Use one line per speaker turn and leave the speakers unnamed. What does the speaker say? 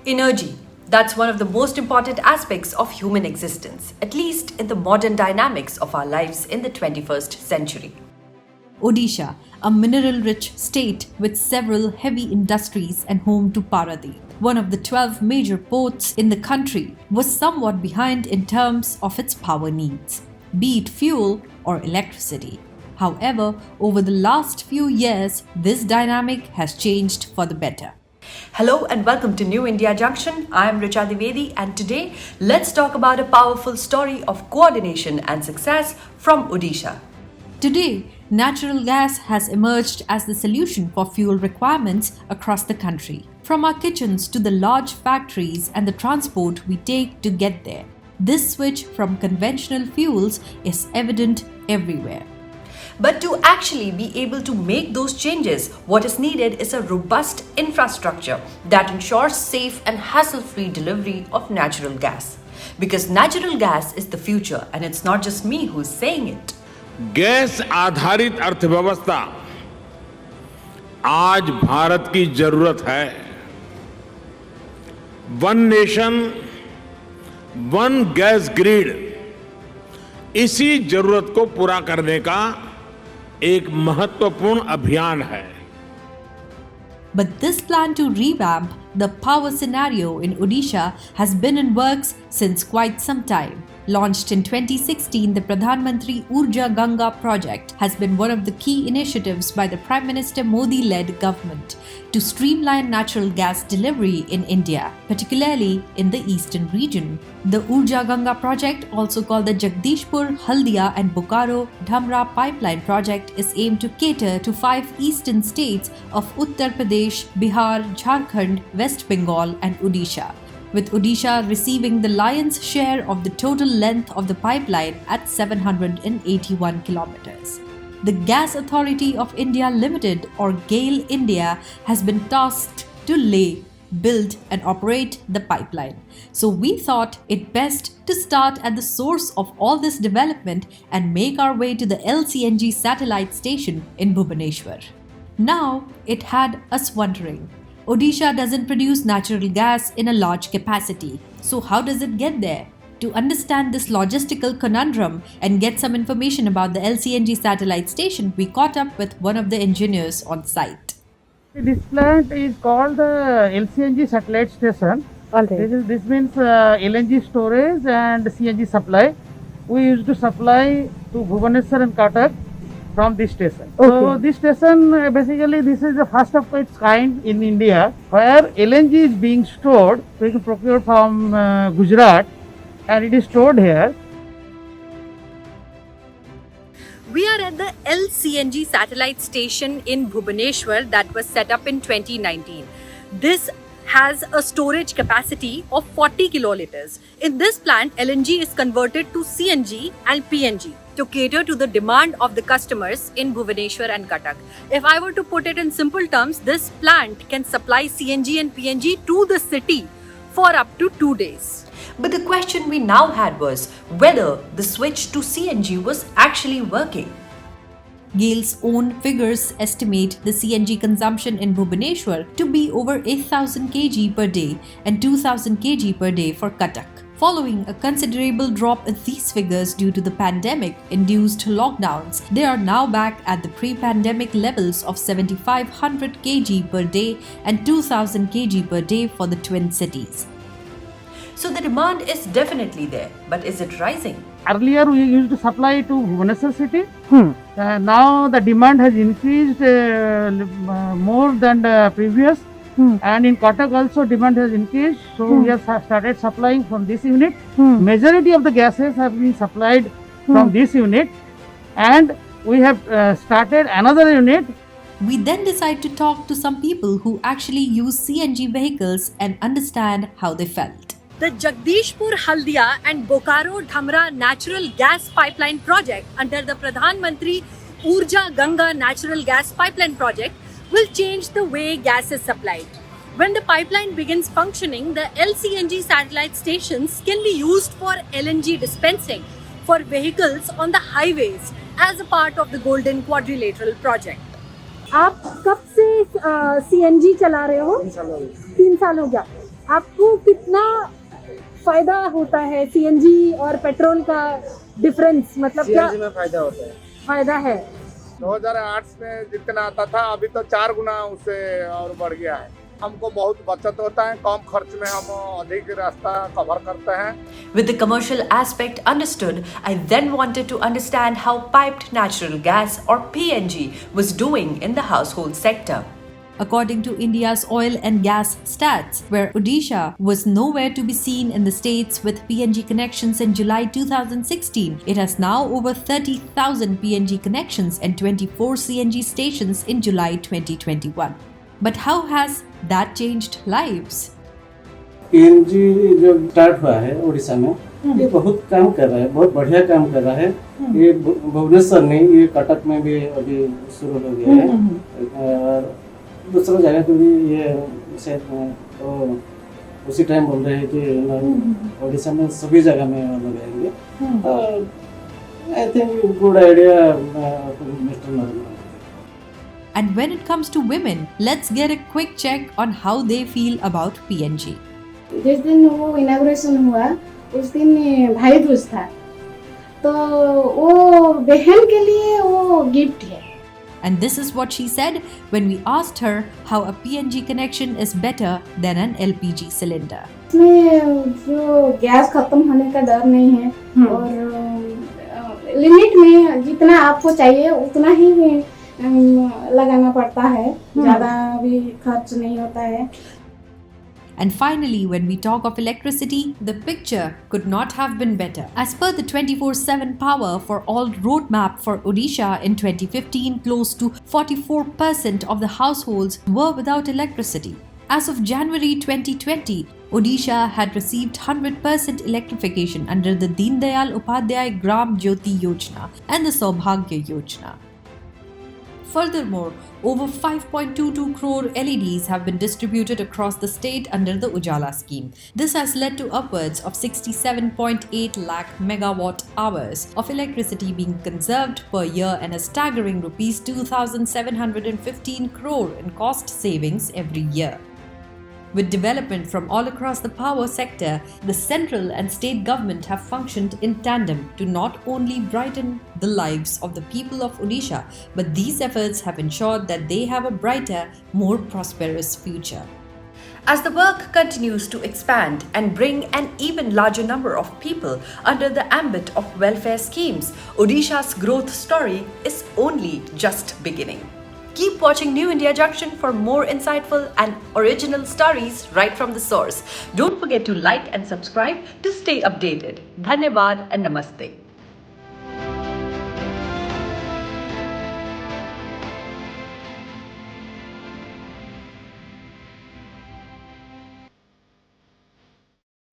Energy. That's one of the most important aspects of human existence, at least in the modern dynamics of our lives in the 21st century.
Odisha, a mineral-rich state with several heavy industries and home to Paradip, one of the 12 major ports in the country, was somewhat behind in terms of its power needs, be it fuel or electricity. However, over the last few years, this dynamic has changed for the better.
Hello and welcome to New India Junction. I am Urja and today let's talk about a powerful story of coordination and success from Odisha.
Today, natural gas has emerged as the solution for fuel requirements across the country, from our kitchens to the large factories and the transport we take to get there. This switch from conventional fuels is evident everywhere.
But to actually be able to make those changes, what is needed is a robust infrastructure that ensures safe and hassle-free delivery of natural gas. Because natural gas is the future and it's not just me who's saying it.
Gas आधारित अर्थव्यवस्था आज भारत की जरूरत है। One nation, one gas grid इसी जरूरत को पूरा करने का एक महत्वपूर्ण अभियान है।
But this plan to revamp the power scenario in Odisha has been in works since quite some time. Launched in 2016, the Pradhan Mantri Urja Ganga project has been one of the key initiatives by the Prime Minister Modi-led government to streamline natural gas delivery in India, particularly in the eastern region. The Urja Ganga project, also called the Jagdishpur, Haldia and Bokaro Dhamra pipeline project, is aimed to cater to 5 eastern states of Uttar Pradesh, Bihar, Jharkhand, West Bengal and Odisha, with Odisha receiving the lion's share of the total length of the pipeline at 781 kilometers. The Gas Authority of India Limited, or GAIL India, has been tasked to lay, build and operate the pipeline. So we thought it best to start at the source of all this development and make our way to the Lcng satellite station in Bhubaneswar. Now it had us wondering, Odisha doesn't produce natural gas in a large capacity, so how does it get there? To understand this logistical conundrum and get some information about the Lcng satellite station, we caught up with one of the engineers on site.
This plant is called the Lcng satellite station. This means LNG storage and CNG supply. We used to supply to Bhubaneswar and Cuttack from this station. Okay. So this station, basically this is the first of its kind in India, where LNG is being stored. We can procure from Gujarat and it is stored here.
We are at the Lcng satellite station in Bhubaneswar that was set up in 2019. This has a storage capacity of 40 kiloliters. In this plant, LNG is converted to CNG and PNG to cater to the demand of the customers in Bhubaneswar and Cuttack. If I were to put it in simple terms, this plant can supply CNG and PNG to the city for up to 2 days. But the question we now had was whether the switch to CNG was actually working.
GAIL's own figures estimate the CNG consumption in Bhubaneswar to be over 8,000 kg per day and 2,000 kg per day for Cuttack. Following a considerable drop in these figures due to the pandemic-induced lockdowns, they are now back at the pre-pandemic levels of 7,500 kg per day and 2,000 kg per day for the twin cities.
So the demand is definitely there, but is it rising?
Earlier we used to supply to Bhubaneswar city. Now the demand has increased more than the previous. And in Cuttack also demand has increased. So we have started supplying from this unit. Majority of the gases have been supplied from this unit. And we have started another unit.
We then decide to talk to some people who actually use CNG vehicles and understand how they felt.
The Jagdishpur, Haldia and Bokaro Dhamra natural gas pipeline project under the Pradhan Mantri Urja Ganga natural gas pipeline project will change the way gas is supplied. When the pipeline begins functioning, the Lcng satellite stations can be used for LNG dispensing for vehicles on the highways as a part of the Golden Quadrilateral project.
आप कब से CNG चला रहे हो? 3 साल हो गया।
आपको कितना फायदा होता है सीएनजी और पेट्रोल का डिफरेंस, मतलब क्या
सीएनजी में फायदा होता है?
फायदा है?
2008 में जितना आता था अभी तो 4 गुना उससे और बढ़ गया है। हमको बहुत बचत होता है, कम खर्च में हम अधिक रास्ता कवर करते हैं।
With the commercial aspect understood, I then wanted to understand how piped natural gas or PNG was doing in the household sector. According to India's oil and gas stats, where Odisha was nowhere to be seen in the states with PNG connections in July 2016, it has now over 30,000 PNG connections and 24 CNG stations in July 2021. But how has that changed lives?
PNG जो start हुआ है उड़ीसा में, ये बहुत काम कर रहा है, बहुत बढ़िया काम कर रहा है। ये भुवनेश्वर में, ये कटक में भी अभी शुरू हो गया है और दूसरा जगह पे भी ये शायद तो उसी टाइम बोल रहे हैं कि उड़ीसा में सभी जगह में लगाएंगे। I think good idea mister Narendra.
And when it comes to women, let's get a quick check on how they feel about PNG.
जिस दिन वो इनॉग्रेशन हुआ उस दिन भाई दूज था, तो वो बहन के लिए वो गिफ्ट है।
And this is what she said when we asked her how a PNG connection is better than an LPG cylinder.
इसमें जो गैस खत्म होने का डर नहीं है और लिमिट में जितना आपको चाहिए उतना ही लगाना पड़ता है, ज़्यादा भी खर्च नहीं होता है।
And finally, when we talk of electricity, the picture could not have been better. As per the 24/7 power for all roadmap for Odisha in 2015, close to 44% of the households were without electricity. As of January 2020, Odisha had received 100% electrification under the Deen Dayal Upadhyay Gram Jyoti Yojana and the Saubhagya Yojana. Furthermore, over 5.22 crore LEDs have been distributed across the state under the Ujala scheme. This has led to upwards of 67.8 lakh megawatt hours of electricity being conserved per year and a staggering rupees 2,715 crore in cost savings every year. With development from all across the power sector, the central and state government have functioned in tandem to not only brighten the lives of the people of Odisha, but these efforts have ensured that they have a brighter, more prosperous future. As the work continues to expand and bring an even larger number of people under the ambit of welfare schemes, Odisha's growth story is only just beginning. Keep watching New India Junction for more insightful and original stories right from the source. Don't forget to like and subscribe to stay updated. Dhanyavad and Namaste.